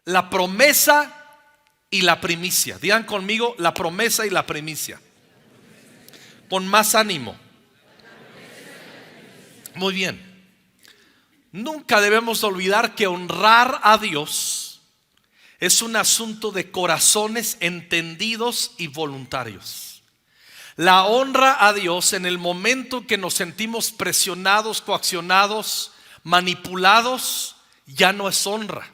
La promesa y la primicia. Digan conmigo, la promesa y la primicia. Con más ánimo. Muy bien. Nunca debemos olvidar que honrar a Dios es un asunto de corazones entendidos y voluntarios. La honra a Dios en el momento que nos sentimos presionados, coaccionados, manipulados, ya no es honra.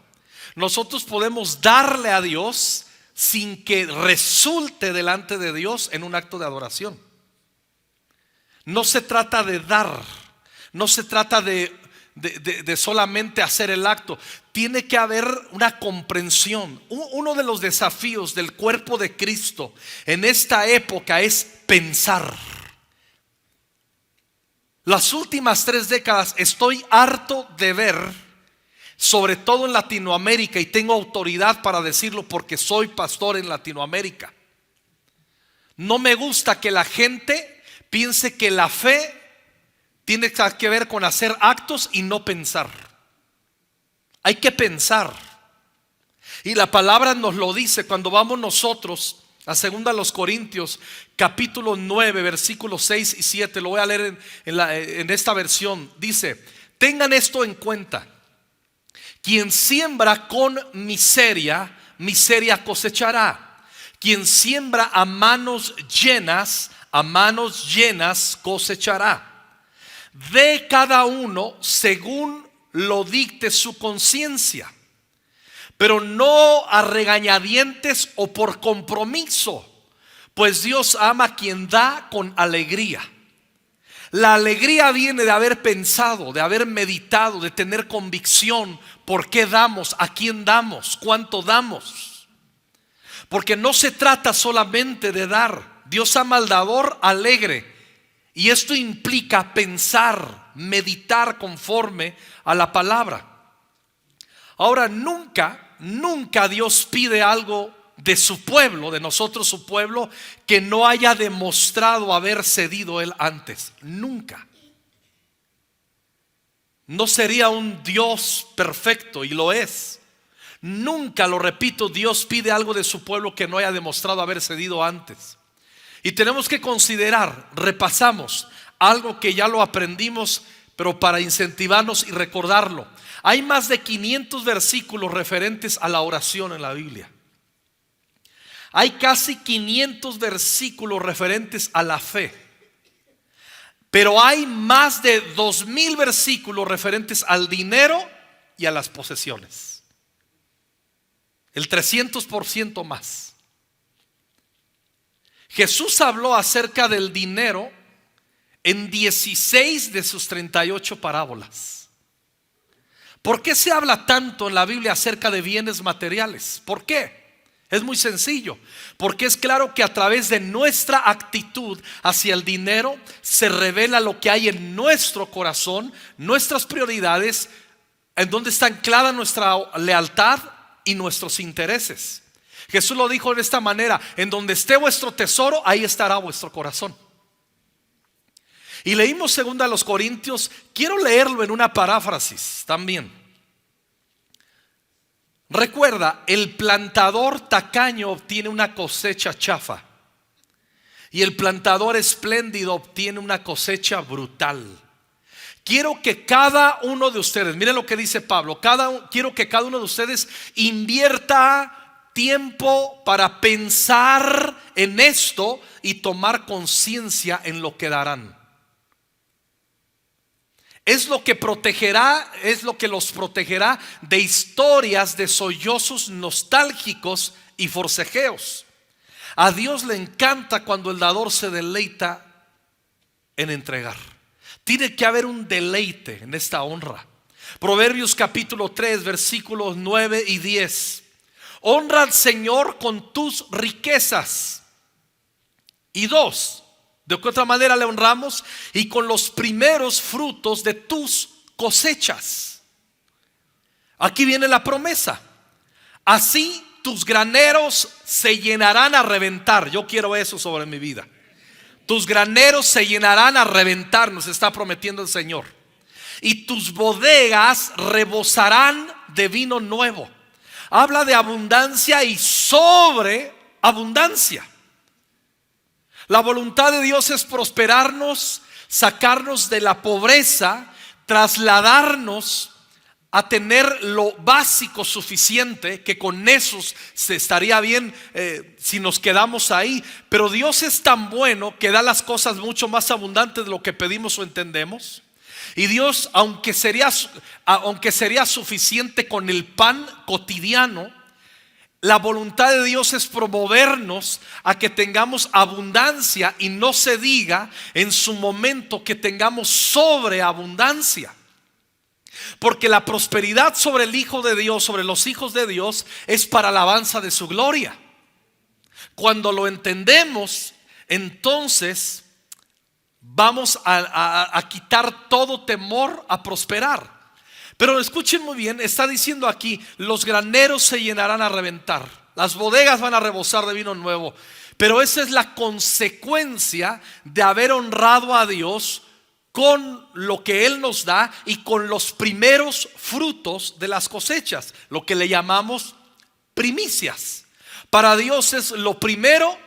Nosotros podemos darle a Dios sin que resulte delante de Dios en un acto de adoración. No se trata de dar, no se trata de solamente hacer el acto. Tiene que haber una comprensión. Uno de los desafíos del cuerpo de Cristo en esta época es pensar. Las últimas 3 décadas estoy harto de ver, sobre todo en Latinoamérica, y tengo autoridad para decirlo porque soy pastor en Latinoamérica. No me gusta que la gente piense que la fe tiene que ver con hacer actos y no pensar. Hay que pensar. Y la palabra nos lo dice cuando vamos nosotros a 2 Corintios capítulo 9 versículos 6 y 7. Lo voy a leer en esta versión. Dice: tengan esto en cuenta. Quien siembra con miseria, miseria cosechará. Quien siembra a manos llenas cosechará. De cada uno según lo dicte su conciencia, pero no a regañadientes o por compromiso, pues Dios ama a quien da con alegría. La alegría viene de haber pensado, de haber meditado, de tener convicción. ¿Por qué damos? ¿A quién damos? ¿Cuánto damos? Porque no se trata solamente de dar. Dios ama al dador alegre. Y esto implica pensar, meditar conforme a la palabra. Ahora, nunca Dios pide algo de su pueblo, de nosotros su pueblo, que no haya demostrado haber cedido Él antes. Nunca. No sería un Dios perfecto, y lo es. Nunca, lo repito, Dios pide algo de su pueblo que no haya demostrado haber cedido antes. Y tenemos que considerar, repasamos algo que ya lo aprendimos, pero para incentivarnos y recordarlo. Hay más de 500 versículos referentes a la oración en la Biblia. Hay casi 500 versículos referentes a la fe. Pero hay más de 2000 versículos referentes al dinero y a las posesiones. El 300% más. Jesús habló acerca del dinero en 16 de sus 38 parábolas. ¿Por qué se habla tanto en la Biblia acerca de bienes materiales? ¿Por qué? Es muy sencillo. Porque es claro que a través de nuestra actitud hacia el dinero se revela lo que hay en nuestro corazón, nuestras prioridades, en donde está anclada nuestra lealtad y nuestros intereses. Jesús lo dijo de esta manera: en donde esté vuestro tesoro, ahí estará vuestro corazón. Y leímos 2 Corintios. Quiero leerlo en una paráfrasis también. Recuerda, el plantador tacaño obtiene una cosecha chafa, y el plantador espléndido obtiene una cosecha brutal. Quiero que cada uno de ustedes, miren lo que dice Pablo, quiero que cada uno de ustedes invierta tiempo para pensar en esto y tomar conciencia en lo que darán. Es lo que protegerá, es lo que los protegerá de historias de sollozos nostálgicos y forcejeos. A Dios le encanta cuando el dador se deleita en entregar. Tiene que haber un deleite en esta honra. Proverbios capítulo 3 versículos 9 y 10. Honra al Señor con tus riquezas. Y 2, ¿de qué otra manera le honramos? Y con los primeros frutos de tus cosechas. Aquí viene la promesa. Así tus graneros se llenarán a reventar. Yo quiero eso sobre mi vida. Tus graneros se llenarán a reventar, nos está prometiendo el Señor. Y tus bodegas rebosarán de vino nuevo. habla de abundancia y sobreabundancia. La voluntad de Dios es prosperarnos, sacarnos de la pobreza, trasladarnos a tener lo básico suficiente, que con esos se estaría bien si nos quedamos ahí. Pero Dios es tan bueno que da las cosas mucho más abundantes de lo que pedimos o entendemos. Y Dios, aunque sería suficiente con el pan cotidiano, la voluntad de Dios es promovernos a que tengamos abundancia, y no se diga en su momento que tengamos sobreabundancia. Porque la prosperidad sobre el Hijo de Dios, sobre los hijos de Dios, es para alabanza de su gloria. Cuando lo entendemos, entonces vamos a quitar todo temor a prosperar. Pero escuchen muy bien, está diciendo aquí: los graneros se llenarán a reventar, las bodegas van a rebosar de vino nuevo. Pero esa es la consecuencia de haber honrado a Dios con lo que Él nos da y con los primeros frutos de las cosechas, lo que le llamamos primicias. Para Dios es lo primero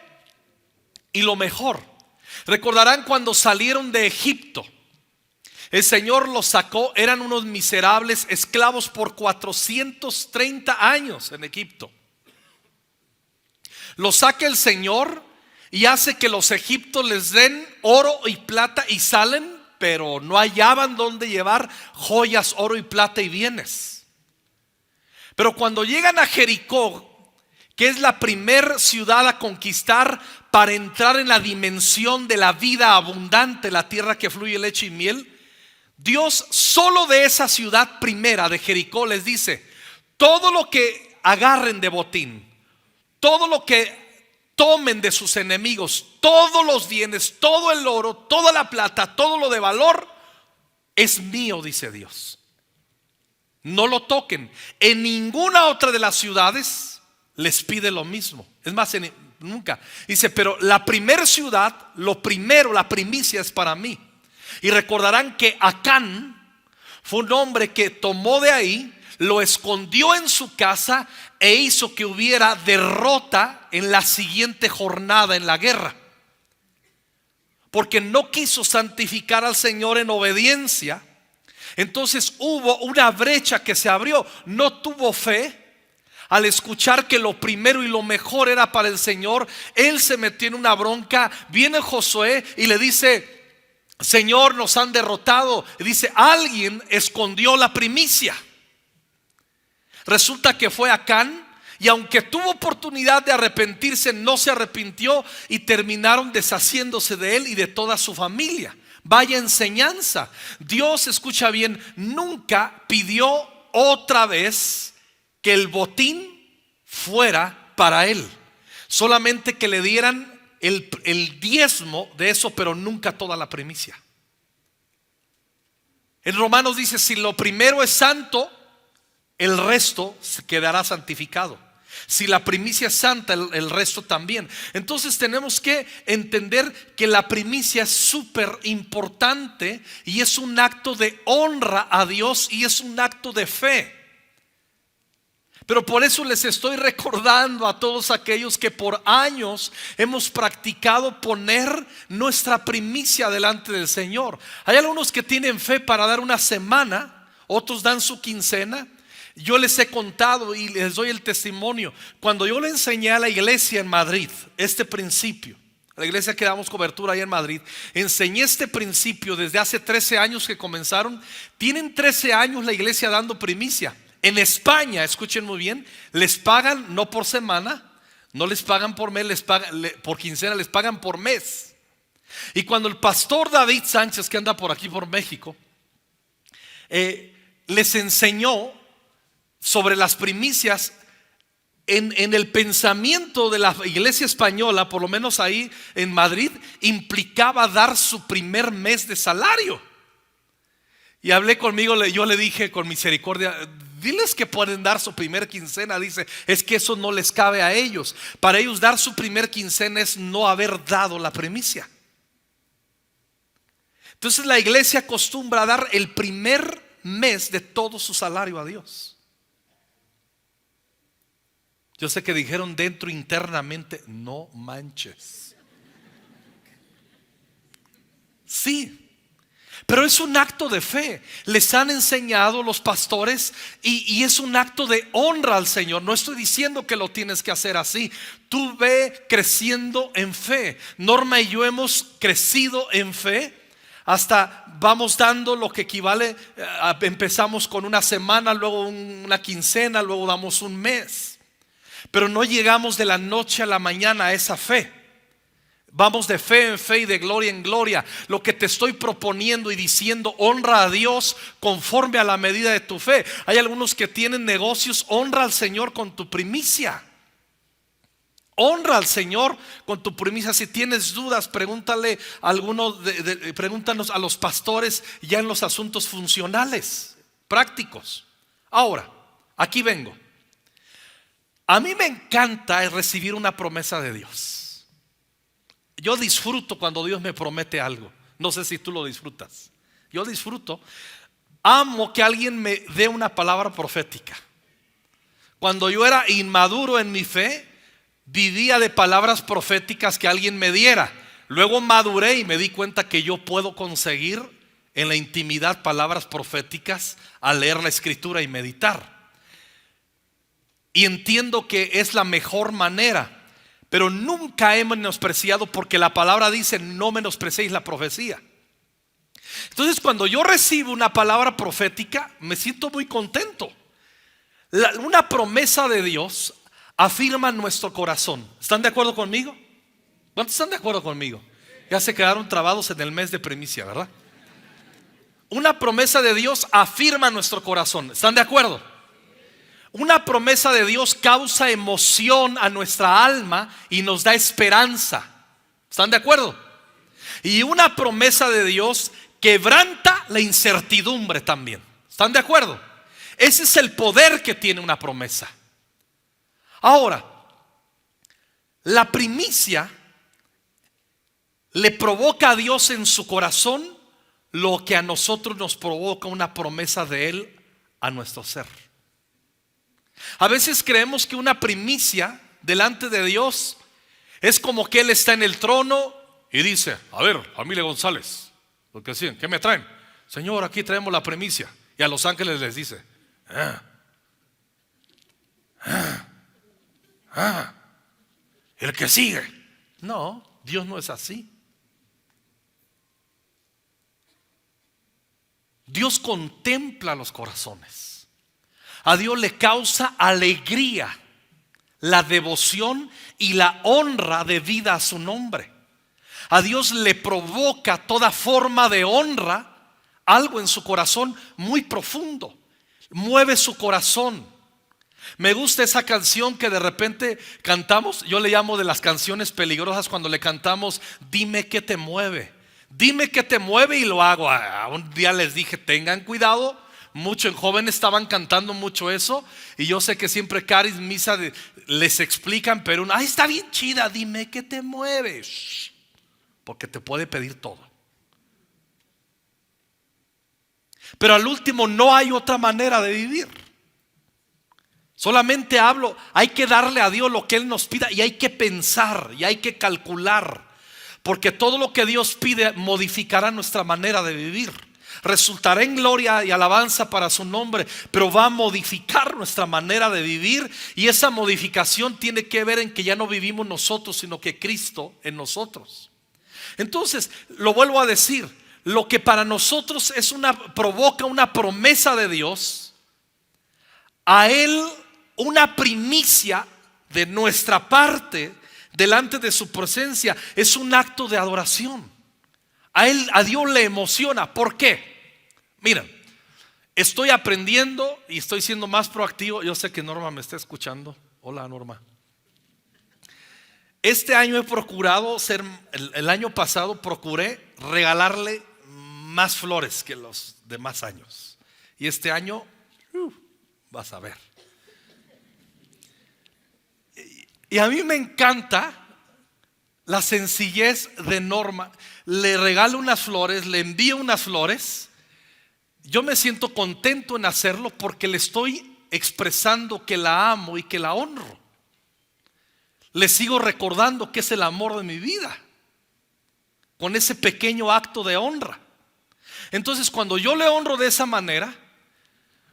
y lo mejor. Recordarán cuando salieron de Egipto. El Señor los sacó, eran unos miserables esclavos por 430 años en Egipto. Los saca el Señor y hace que los egipcios les den oro y plata, y salen, pero no hallaban dónde llevar joyas, oro y plata y bienes. Pero cuando llegan a Jericó, que es la primer ciudad a conquistar para entrar en la dimensión de la vida abundante, la tierra que fluye leche y miel, Dios solo de esa ciudad primera de Jericó les dice: todo lo que agarren de botín, todo lo que tomen de sus enemigos, todos los bienes, todo el oro, toda la plata, todo lo de valor, es mío, dice Dios. No lo toquen. En ninguna otra de las ciudades les pide lo mismo. Es más, nunca. Dice, pero la primera ciudad, lo primero, la primicia es para mí. Y recordarán que Acán fue un hombre que tomó de ahí, lo escondió en su casa e hizo que hubiera derrota en la siguiente jornada en la guerra, porque no quiso santificar al Señor en obediencia. Entonces hubo una brecha que se abrió. No tuvo fe. Al escuchar que lo primero y lo mejor era para el Señor, él se metió en una bronca. Viene Josué y le dice: Señor, nos han derrotado. Y dice: alguien escondió la primicia. Resulta que fue Acán, y aunque tuvo oportunidad de arrepentirse, no se arrepintió, y terminaron deshaciéndose de él y de toda su familia. Vaya enseñanza. Dios, escucha bien, nunca pidió otra vez que el botín fuera para él, solamente que le dieran el diezmo de eso, pero nunca toda la primicia. En Romanos dice: si lo primero es santo, el resto se quedará santificado. Si la primicia es santa, el resto también. Entonces tenemos que entender que la primicia es súper importante, y es un acto de honra a Dios, y es un acto de fe. Pero por eso les estoy recordando a todos aquellos que por años hemos practicado poner nuestra primicia delante del Señor. Hay algunos que tienen fe para dar una semana, otros dan su quincena. Yo les he contado y les doy el testimonio. Cuando yo le enseñé a la iglesia en Madrid este principio, a la iglesia que damos cobertura ahí en Madrid, enseñé este principio desde hace 13 años que comenzaron. Tienen 13 años la iglesia dando primicia. En España, escuchen muy bien, les pagan no por semana, no les pagan por mes, les pagan por quincena, les pagan por mes. Y cuando el pastor David Sánchez, que anda por aquí por México, les enseñó sobre las primicias, en el pensamiento de la iglesia española, por lo menos ahí en Madrid, implicaba dar su primer mes de salario. Y hablé conmigo, yo le dije con misericordia: diles que pueden dar su primer quincena. Dice: es que eso no les cabe a ellos. Para ellos dar su primer quincena es no haber dado la primicia. Entonces la iglesia acostumbra a dar el primer mes de todo su salario a Dios. Yo sé que dijeron dentro internamente, no manches. Sí. Pero es un acto de fe. Les han enseñado los pastores y es un acto de honra al Señor. No estoy diciendo que lo tienes que hacer así. Tú ve creciendo en fe. Norma y yo hemos crecido en fe. Hasta vamos dando lo que equivale. Empezamos con una semana, luego una quincena, luego damos un mes. Pero no llegamos de la noche a la mañana a esa fe. Vamos de fe en fe y de gloria en gloria. Lo que te estoy proponiendo y diciendo, honra a Dios conforme a la medida de tu fe. Hay algunos que tienen negocios, honra al Señor con tu primicia. Honra al Señor con tu primicia. Si tienes dudas, pregúntale a algunos, pregúntanos a los pastores ya en los asuntos funcionales, prácticos. Ahora, aquí vengo. A mí me encanta recibir una promesa de Dios. Yo disfruto cuando Dios me promete algo. No sé si tú lo disfrutas. Yo disfruto. Amo que alguien me dé una palabra profética. Cuando yo era inmaduro en mi fe, vivía de palabras proféticas que alguien me diera. Luego maduré y me di cuenta que yo puedo conseguir en la intimidad palabras proféticas al leer la escritura y meditar. Y entiendo que es la mejor manera. Pero nunca he menospreciado, porque la palabra dice: no menospreciéis la profecía. Entonces, cuando yo recibo una palabra profética, me siento muy contento. Una promesa de Dios afirma nuestro corazón. ¿Están de acuerdo conmigo? ¿Cuántos están de acuerdo conmigo? Ya se quedaron trabados en el mes de primicia, ¿verdad? Una promesa de Dios afirma nuestro corazón. ¿Están de acuerdo? Una promesa de Dios causa emoción a nuestra alma y nos da esperanza. ¿Están de acuerdo? Y una promesa de Dios quebranta la incertidumbre también. ¿Están de acuerdo? Ese es el poder que tiene una promesa. Ahora, la primicia le provoca a Dios en su corazón lo que a nosotros nos provoca una promesa de Él a nuestro ser. A veces creemos que una primicia delante de Dios es como que Él está en el trono y dice: a ver, familia González, lo que decían, ¿qué me traen? Señor, aquí traemos la primicia. Y a los ángeles les dice: el que sigue. No, Dios no es así. Dios contempla los corazones. A Dios le causa alegría la devoción y la honra debida a su nombre. A Dios le provoca toda forma de honra, algo en su corazón muy profundo. Mueve su corazón. Me gusta esa canción que de repente cantamos. Yo le llamo de las canciones peligrosas, cuando le cantamos: dime qué te mueve. Dime qué te mueve y lo hago. Un día les dije: tengan cuidado. Mucho en jóvenes estaban cantando mucho eso. Y yo sé que siempre Caris Misa les explican, pero está bien chida. Dime qué te mueves, porque te puede pedir todo. Pero al último no hay otra manera de vivir. Solamente hablo, hay que darle a Dios lo que Él nos pida. Y hay que pensar y hay que calcular, porque todo lo que Dios pide modificará nuestra manera de vivir. Resultará en gloria y alabanza para su nombre, pero va a modificar nuestra manera de vivir. Y esa modificación tiene que ver en que ya no vivimos nosotros, sino que Cristo en nosotros. Entonces, lo vuelvo a decir, lo que para nosotros provoca una promesa de Dios, a Él una primicia de nuestra parte delante de su presencia, es un acto de adoración. A Dios le emociona. ¿Por qué? Miren, estoy aprendiendo y estoy siendo más proactivo. Yo sé que Norma me está escuchando. Hola, Norma. Este año he procurado el año pasado procuré regalarle más flores que los demás años. Y este año vas a ver. Y a mí me encanta la sencillez de Norma. Le regalo unas flores, le envío unas flores. Yo me siento contento en hacerlo porque le estoy expresando que la amo y que la honro. le sigo recordando que es el amor de mi vida, con ese pequeño acto de honra. Entonces, cuando yo le honro de esa manera,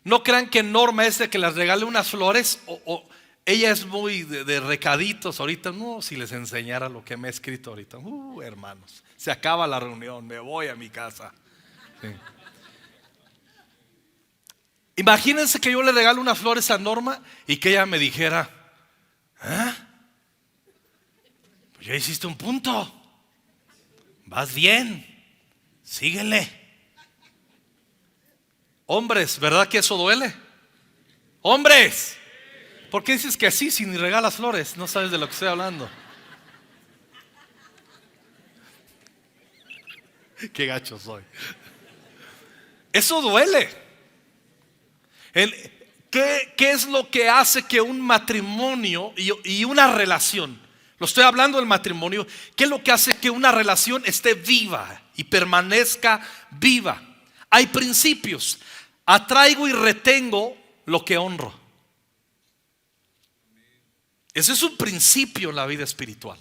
no crean que Norma es de que les regale unas flores o ella es muy de recaditos ahorita. No, si les enseñara lo que me ha escrito ahorita. Hermanos, se acaba la reunión, me voy a mi casa. Sí. Imagínense que yo le regalo unas flores a Norma y que ella me dijera: pues ya hiciste un punto, vas bien, síguele. Hombres, ¿verdad que eso duele? Hombres, ¿por qué dices que sí si ni regalas flores? No sabes de lo que estoy hablando. Qué gacho soy. Eso duele. ¿Qué es lo que hace que un matrimonio y una relación, lo estoy hablando del matrimonio, qué es lo que hace que una relación esté viva y permanezca viva? Hay principios. Atraigo y retengo lo que honro. Ese es un principio en la vida espiritual,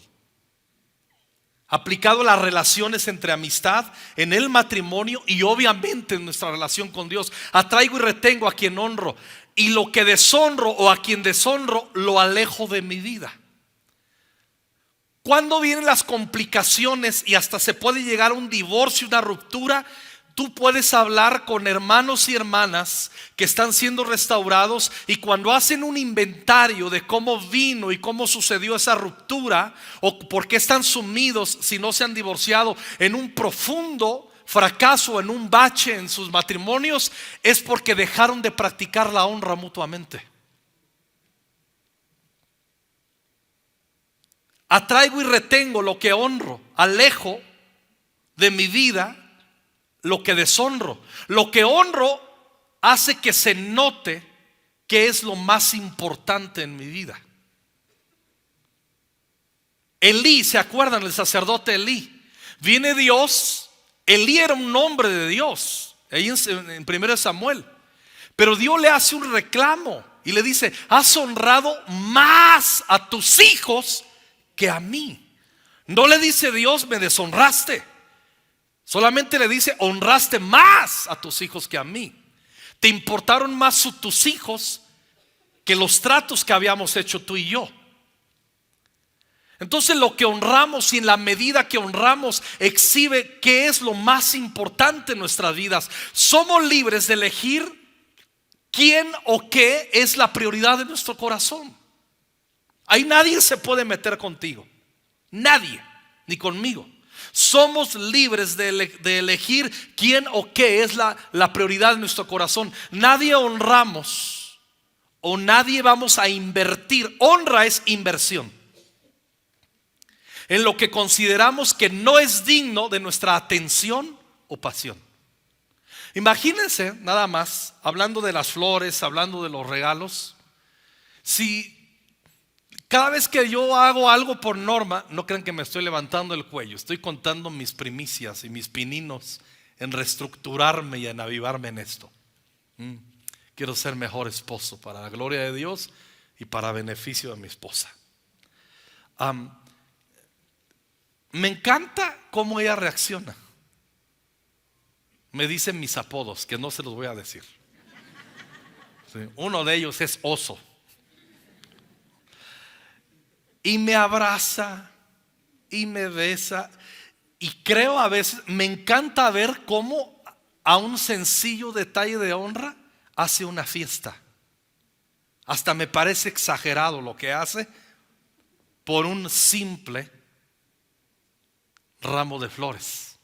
aplicado a las relaciones entre amistad, en el matrimonio y obviamente en nuestra relación con Dios. Atraigo y retengo a quien honro, y lo que deshonro o a quien deshonro lo alejo de mi vida. Cuando vienen las complicaciones y hasta se puede llegar a un divorcio, una ruptura, tú puedes hablar con hermanos y hermanas que están siendo restaurados, y cuando hacen un inventario de cómo vino y cómo sucedió esa ruptura, o por qué están sumidos, si no se han divorciado, en un profundo fracaso, en un bache en sus matrimonios, es porque dejaron de practicar la honra mutuamente. Atraigo y retengo lo que honro, alejo de mi vida lo que deshonro. Lo que honro hace que se note que es lo más importante en mi vida. Elí, ¿se acuerdan? El sacerdote Elí. Viene Dios. Elí era un hombre de Dios, ahí en 1 Samuel. Pero Dios le hace un reclamo y le dice: has honrado más a tus hijos que a mí. No le dice Dios: me deshonraste. Solamente le dice: honraste más a tus hijos que a mí. Te importaron más tus hijos que los tratos que habíamos hecho tú y yo. Entonces, lo que honramos, y en la medida que honramos, exhibe qué es lo más importante en nuestras vidas. Somos libres de elegir quién o qué es la prioridad de nuestro corazón. Ahí nadie se puede meter contigo, nadie, ni conmigo. Somos libres de elegir quién o qué es la prioridad de nuestro corazón. Nadie honramos o nadie vamos a invertir. Honra es inversión en lo que consideramos que no es digno de nuestra atención o pasión. Imagínense nada más, hablando de las flores, hablando de los regalos, si cada vez que yo hago algo por Norma, no crean que me estoy levantando el cuello, estoy contando mis primicias y mis pininos en reestructurarme y en avivarme en esto. Quiero ser mejor esposo para la gloria de Dios y para beneficio de mi esposa. Me encanta cómo ella reacciona. Me dicen mis apodos, que no se los voy a decir. Sí, uno de ellos es Oso. Y me abraza y me besa. Y creo a veces, me encanta ver cómo a un sencillo detalle de honra hace una fiesta. Hasta me parece exagerado lo que hace por un simple ramo de flores.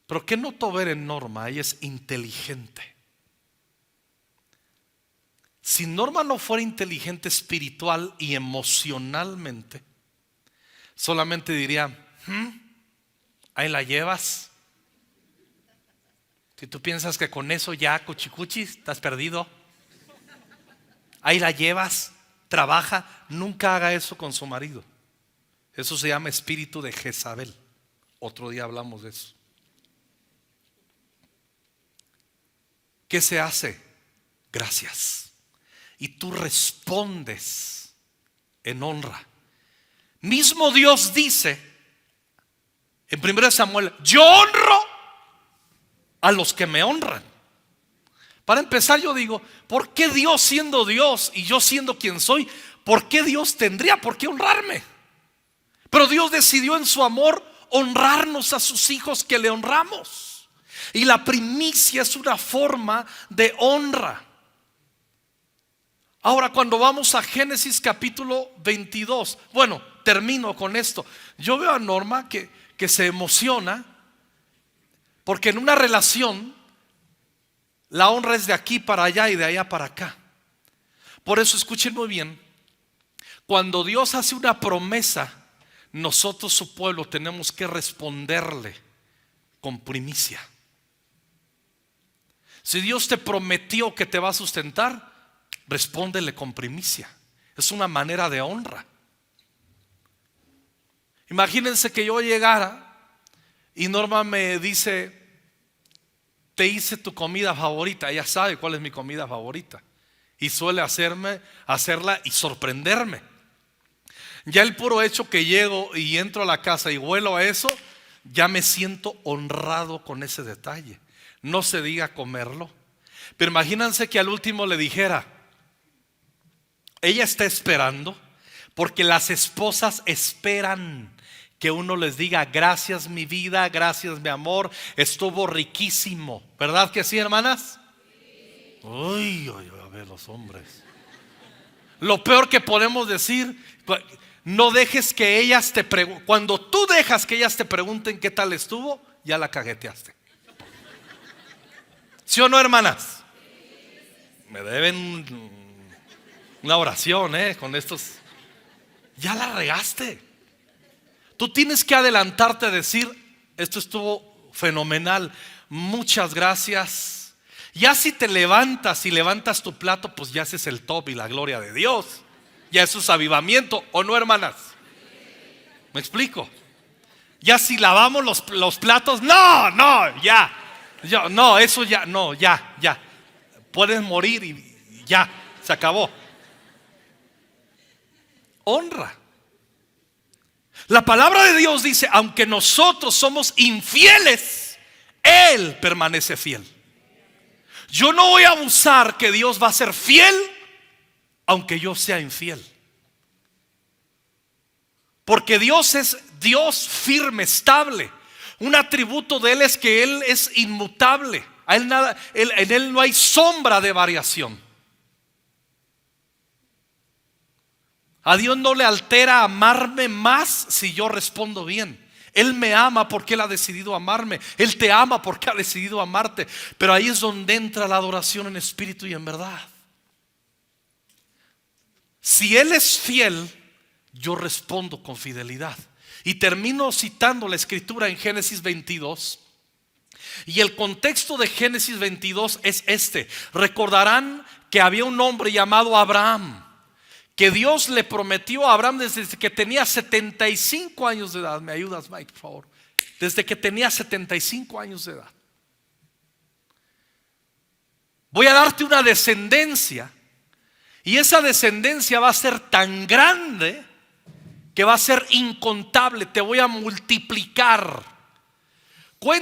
Pero ¿qué noto ver en Norma? Ella es inteligente. Si Norma no fuera inteligente espiritual y emocionalmente, solamente diría: ahí la llevas. Si tú piensas que con eso ya cuchicuchi, estás perdido. Ahí la llevas, trabaja. Nunca haga eso con su marido. Eso se llama espíritu de Jezabel. Otro día hablamos de eso. ¿Qué se hace? Gracias. Y tú respondes en honra. Mismo Dios dice en 1 Samuel: yo honro a los que me honran. Para empezar, yo digo, ¿por qué Dios, siendo Dios y yo siendo quien soy, por qué Dios tendría por qué honrarme? Pero Dios decidió en su amor honrarnos a sus hijos, que le honramos. Y la primicia es una forma de honra. Ahora, cuando vamos a Génesis capítulo 22, bueno, termino con esto. Yo veo a Norma que se emociona, porque en una relación la honra es de aquí para allá y de allá para acá. Por eso, escuchen muy bien, cuando Dios hace una promesa, nosotros, su pueblo, tenemos que responderle con primicia. Si Dios te prometió que te va a sustentar, respóndele con primicia. Es una manera de honra. Imagínense que yo llegara y Norma me dice: te hice tu comida favorita. Ella sabe cuál es mi comida favorita y suele hacerla y sorprenderme. Ya el puro hecho que llego y entro a la casa y huelo a eso, ya me siento honrado con ese detalle. No se diga comerlo. Pero imagínense que al último le dijera: ella está esperando, porque las esposas esperan que uno les diga: gracias mi vida, gracias mi amor, estuvo riquísimo. ¿Verdad que sí, hermanas? Uy, a ver, los hombres. Lo peor que podemos decir: no dejes que ellas te pregunten. Cuando tú dejas que ellas te pregunten qué tal estuvo, ya la cagueteaste. ¿Sí o no, hermanas? Me deben una oración, con estos. Ya la regaste. Tú tienes que adelantarte a decir: esto estuvo fenomenal, muchas gracias. Ya si te levantas y levantas tu plato, pues ya haces el top y la gloria de Dios. Ya eso es avivamiento, ¿o no, hermanas? ¿Me explico? Ya si lavamos los platos, ya. No, eso ya, no, ya. Puedes morir y ya, se acabó. Honra. La palabra de Dios dice: aunque nosotros somos infieles, Él permanece fiel. Yo no voy a abusar que Dios va a ser fiel aunque yo sea infiel. Porque Dios es Dios firme, estable. Un atributo de Él es que Él es inmutable. En Él no hay sombra de variación. A Dios no le altera amarme más si yo respondo bien. Él me ama porque Él ha decidido amarme. Él te ama porque ha decidido amarte. Pero ahí es donde entra la adoración en espíritu y en verdad. Si Él es fiel, yo respondo con fidelidad. Y termino citando la escritura en Génesis 22. Y el contexto de Génesis 22 es este. Recordarán que había un hombre llamado Abraham, que Dios le prometió a Abraham desde que tenía 75 años de edad. ¿Me ayudas, Mike, por favor? Desde que tenía 75 años de edad. Voy a darte una descendencia, y esa descendencia va a ser tan grande que va a ser incontable. Te voy a multiplicar.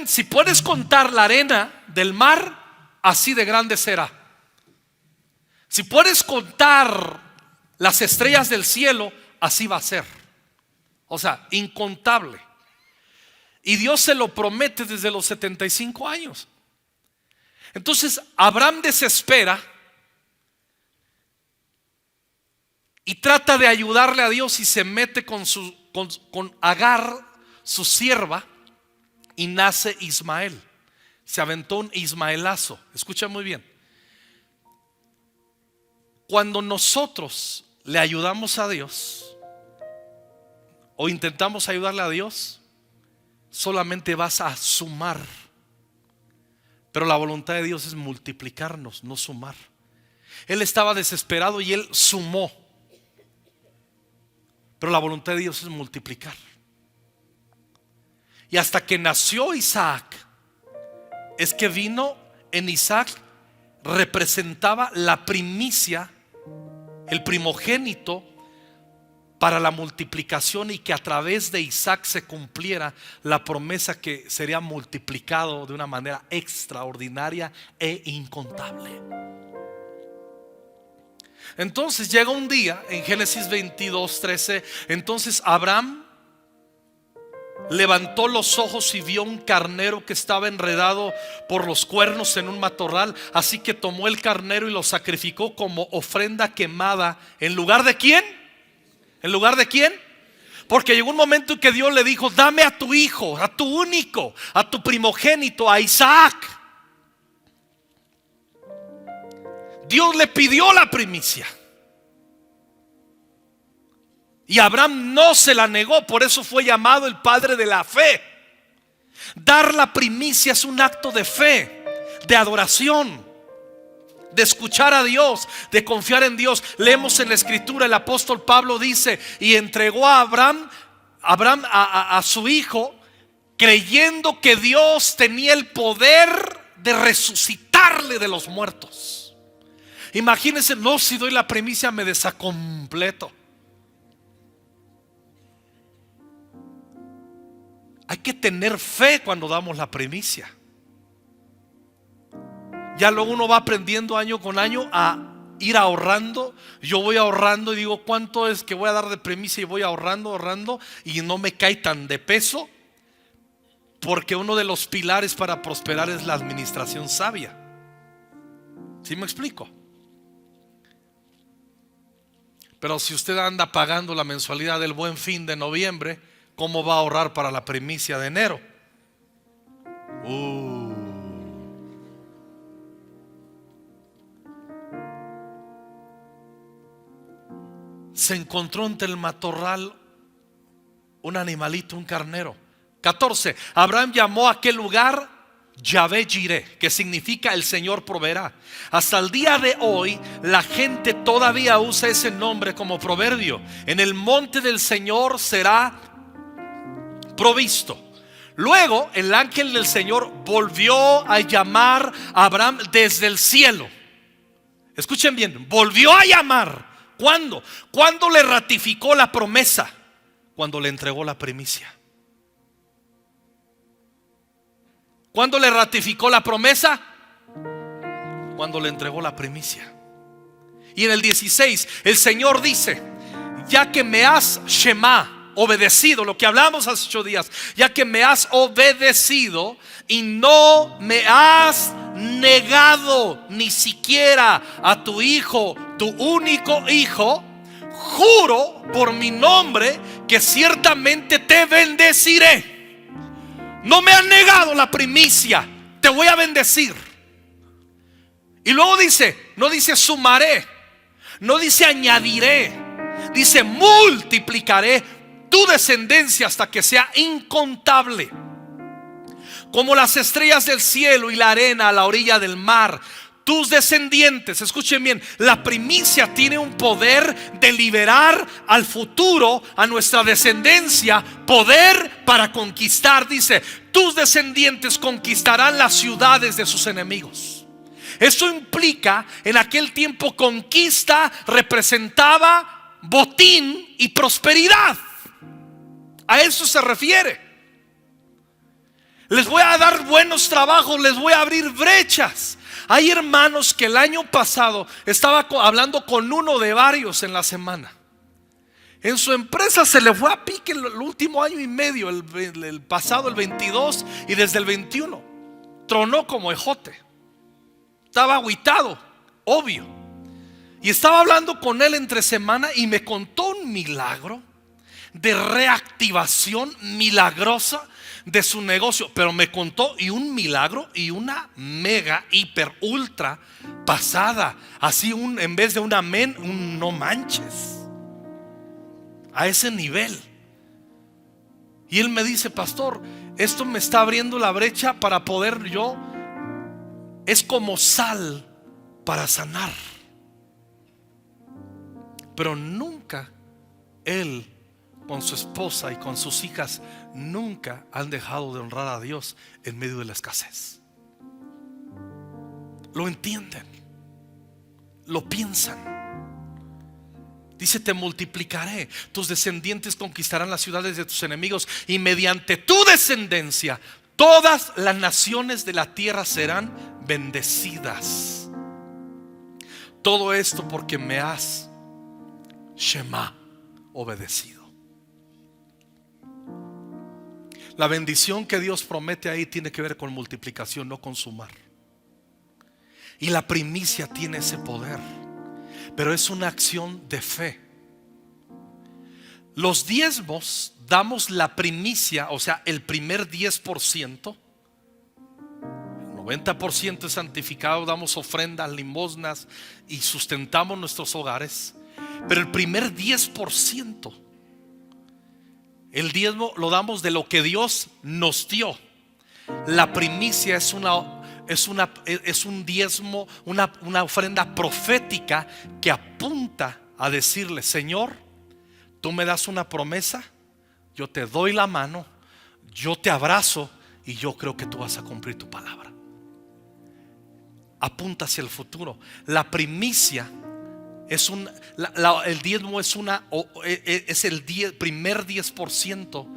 Si puedes contar la arena del mar, así de grande será. Si puedes contar las estrellas del cielo, así va a ser. O sea, incontable. Y Dios se lo promete desde los 75 años. Entonces Abraham desespera y trata de ayudarle a Dios, y se mete con Agar, su sierva, y nace Ismael. Se aventó un ismaelazo. Escucha muy bien. Cuando nosotros le ayudamos a Dios o intentamos ayudarle a Dios, solamente vas a sumar. Pero la voluntad de Dios es multiplicarnos, no sumar. Él estaba desesperado y él sumó. Pero la voluntad de Dios es multiplicar. Y hasta que nació Isaac, es que vino en Isaac, representaba la primicia, el primogénito para la multiplicación y que a través de Isaac se cumpliera la promesa que sería multiplicado de una manera extraordinaria e incontable. Entonces llega un día en Génesis 22:13. Entonces Abraham levantó los ojos y vio un carnero que estaba enredado por los cuernos en un matorral. Así que tomó el carnero y lo sacrificó como ofrenda quemada. ¿En lugar de quién? ¿En lugar de quién? Porque llegó un momento en que Dios le dijo: dame a tu hijo, a tu único, a tu primogénito, a Isaac. Dios le pidió la primicia y Abraham no se la negó. Por eso fue llamado el padre de la fe. Dar la primicia es un acto de fe, de adoración, de escuchar a Dios, de confiar en Dios. Leemos en la escritura, el apóstol Pablo dice: y entregó a Abraham a su hijo, creyendo que Dios tenía el poder de resucitarle de los muertos. Imagínense, no, si doy la primicia me desacompleto. Hay que tener fe cuando damos la primicia. Ya luego uno va aprendiendo año con año a ir ahorrando. Yo voy ahorrando y digo: ¿cuánto es que voy a dar de primicia? Y voy ahorrando y no me cae tan de peso, porque uno de los pilares para prosperar es la administración sabia. ¿Sí me explico? Pero si usted anda pagando la mensualidad del Buen Fin de noviembre, ¿cómo va a ahorrar para la primicia de enero? Se encontró entre el matorral un animalito, un carnero. 14. Abraham llamó a aquel lugar Yahvé Jireh, que significa el Señor proveerá. Hasta el día de hoy la gente todavía usa ese nombre como proverbio: en el monte del Señor será provisto. Luego el ángel del Señor volvió a llamar a Abraham desde el cielo. Escuchen bien, volvió a llamar. ¿Cuándo? Cuando le ratificó la promesa, cuando le entregó la primicia. ¿Cuándo le ratificó la promesa? Cuando le entregó la primicia. Y en el 16 el Señor dice: ya que me has Shema, obedecido, lo que hablamos hace 8 días, ya que me has obedecido y no me has negado ni siquiera a tu hijo, tu único hijo, juro por mi nombre que ciertamente te bendeciré. No me has negado la primicia, te voy a bendecir. Y luego dice, no dice sumaré, no dice añadiré, dice multiplicaré tu descendencia hasta que sea incontable, como las estrellas del cielo y la arena a la orilla del mar. Tus descendientes, escuchen bien, la primicia tiene un poder de liberar al futuro, a nuestra descendencia, poder para conquistar. Dice: tus descendientes conquistarán las ciudades de sus enemigos. Eso implica, en aquel tiempo conquista representaba botín y prosperidad. A eso se refiere. Les voy a dar buenos trabajos, les voy a abrir brechas. Hay hermanos que el año pasado estaba hablando con uno de varios en la semana. En su empresa se le fue a pique el último año y medio, el pasado, el 22, y desde el 21 tronó como ejote. Estaba agüitado, obvio. Y estaba hablando con él entre semana y me contó un milagro de reactivación milagrosa de su negocio. Pero me contó y un milagro y una mega, hiper, ultra pasada. Así en vez de un amén, un no manches. A ese nivel. Y él me dice: pastor, esto me está abriendo la brecha para poder yo. Es como sal para sanar. Pero nunca él, con su esposa y con sus hijas, nunca han dejado de honrar a Dios en medio de la escasez. Lo entienden, lo piensan. Dice: te multiplicaré, tus descendientes conquistarán las ciudades de tus enemigos, y mediante tu descendencia todas las naciones de la tierra serán bendecidas. Todo esto porque me has, Shema, obedecido. La bendición que Dios promete ahí tiene que ver con multiplicación, no con sumar. Y la primicia tiene ese poder, pero es una acción de fe. Los diezmos damos la primicia, o sea, el primer 10%. 90% es santificado, damos ofrendas, limosnas y sustentamos nuestros hogares. Pero el primer 10%, el diezmo lo damos de lo que Dios nos dio. La primicia es un diezmo, una ofrenda profética que apunta a decirle: Señor, tú me das una promesa, yo te doy la mano, yo te abrazo y yo creo que tú vas a cumplir tu palabra. Apunta hacia el futuro. La primicia es el diezmo es el primer 10%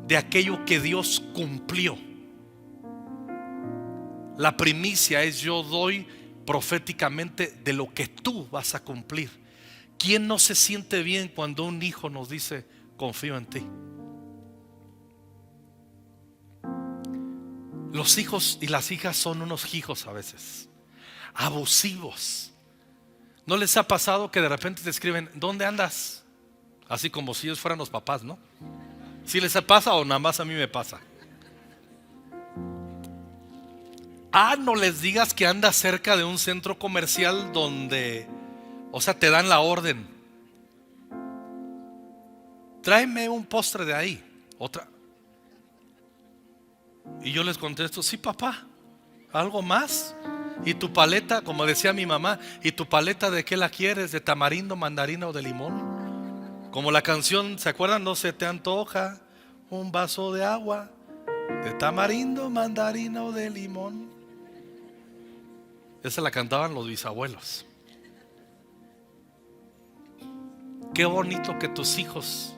de aquello que Dios cumplió. La primicia es: yo doy proféticamente de lo que tú vas a cumplir. ¿Quién no se siente bien cuando un hijo nos dice: confío en ti? Los hijos y las hijas son unos hijos a veces abusivos. ¿No les ha pasado que de repente te escriben: ¿dónde andas? Así como si ellos fueran los papás, ¿no? ¿Sí les pasa o nada más a mí me pasa? No les digas que andas cerca de un centro comercial donde, o sea, te dan la orden: tráeme un postre de ahí. Otra. Y yo les contesto: sí, papá. ¿Algo más? ¿Y tu paleta? Como decía mi mamá: ¿y tu paleta de qué la quieres? ¿De tamarindo, mandarina o de limón? Como la canción, ¿se acuerdan? No se te antoja un vaso de agua de tamarindo, mandarina o de limón. Esa la cantaban los bisabuelos. Qué bonito que tus hijos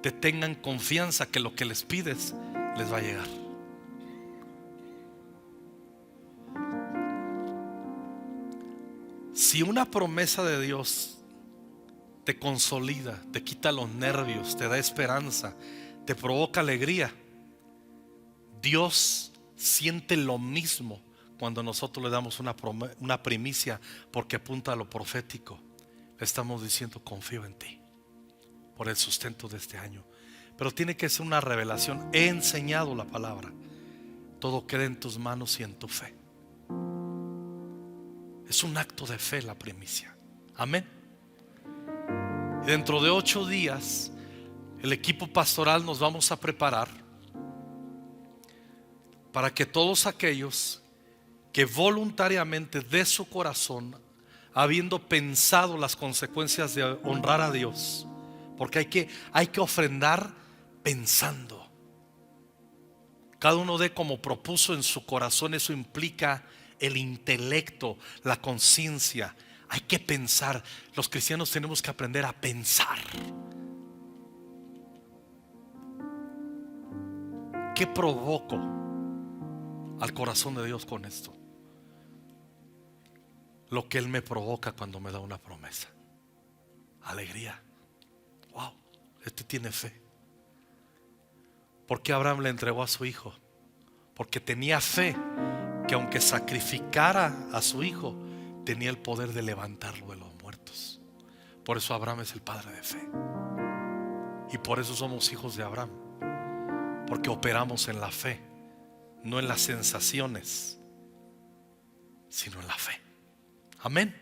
te tengan confianza que lo que les pides les va a llegar. Si una promesa de Dios te consolida, te quita los nervios, te da esperanza, te provoca alegría, Dios siente lo mismo cuando nosotros le damos una primicia, porque apunta a lo profético. Le estamos diciendo: confío en ti por el sustento de este año. Pero tiene que ser una revelación. He enseñado la palabra. Todo queda en tus manos y en tu fe. Es un acto de fe la primicia. Amén. Y dentro de 8 días el equipo pastoral nos vamos a preparar para que todos aquellos que voluntariamente de su corazón, habiendo pensado las consecuencias de honrar a Dios, porque hay que ofrendar pensando. Cada uno dé como propuso en su corazón. Eso implica el intelecto, la conciencia. Hay que pensar. Los cristianos tenemos que aprender a pensar. ¿Qué provoco al corazón de Dios con esto? Lo que Él me provoca cuando me da una promesa: alegría. Wow, este tiene fe. ¿Por qué Abraham le entregó a su hijo? Porque tenía fe que aunque sacrificara a su hijo, tenía el poder de levantarlo de los muertos. Por eso Abraham es el padre de fe. Y por eso somos hijos de Abraham, porque operamos en la fe, no en las sensaciones, sino en la fe. Amén.